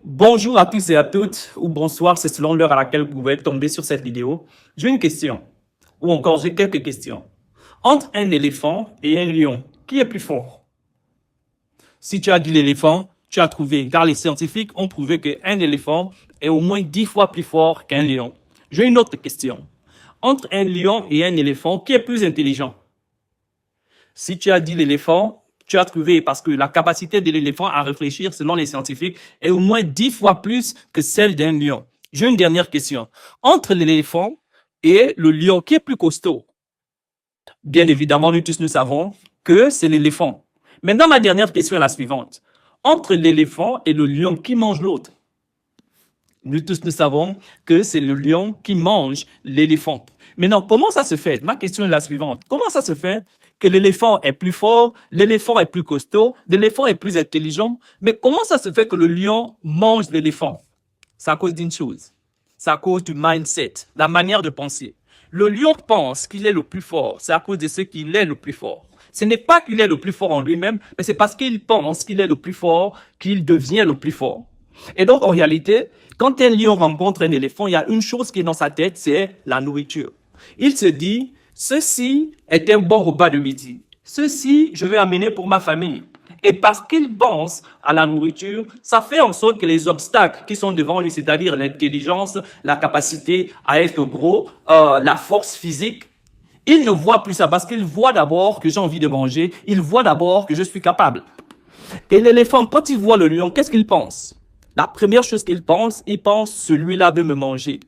Bonjour à tous et à toutes, ou bonsoir, c'est selon l'heure à laquelle vous pouvez tomber sur cette vidéo. J'ai une question, ou encore j'ai quelques questions. Entre un éléphant et un lion, qui est plus fort? Si tu as dit l'éléphant, tu as trouvé, car les scientifiques ont prouvé qu'un éléphant est au moins 10 fois plus fort qu'un lion. J'ai une autre question. Entre un lion et un éléphant, qui est plus intelligent? Si tu as dit l'éléphant, tu as trouvé parce que la capacité de l'éléphant à réfléchir, selon les scientifiques, est au moins 10 fois plus que celle d'un lion. J'ai une dernière question. Entre l'éléphant et le lion, qui est plus costaud? Bien évidemment, nous tous nous savons que c'est l'éléphant. Maintenant, ma dernière question est la suivante. Entre l'éléphant et le lion, qui mange l'autre? Nous tous nous savons que c'est le lion qui mange l'éléphant. Maintenant, comment ça se fait? Ma question est la suivante. Comment ça se fait que l'éléphant est plus fort, l'éléphant est plus costaud, l'éléphant est plus intelligent, mais comment ça se fait que le lion mange l'éléphant? C'est à cause d'une chose. C'est à cause du mindset, la manière de penser. Le lion pense qu'il est le plus fort. C'est à cause de ce qu'il est le plus fort. Ce n'est pas qu'il est le plus fort en lui-même, mais c'est parce qu'il pense qu'il est le plus fort qu'il devient le plus fort. Et donc, en réalité, quand un lion rencontre un éléphant, il y a une chose qui est dans sa tête, c'est la nourriture. Il se dit, ceci est un bon repas de midi. Ceci, je vais amener pour ma famille. Et parce qu'il pense à la nourriture, ça fait en sorte que les obstacles qui sont devant lui, c'est-à-dire l'intelligence, la capacité à être gros, la force physique, il ne voit plus ça parce qu'il voit d'abord que j'ai envie de manger, il voit d'abord que je suis capable. Et l'éléphant, quand il voit le lion, qu'est-ce qu'il pense? La première chose qu'il pense, celui-là veut me manger.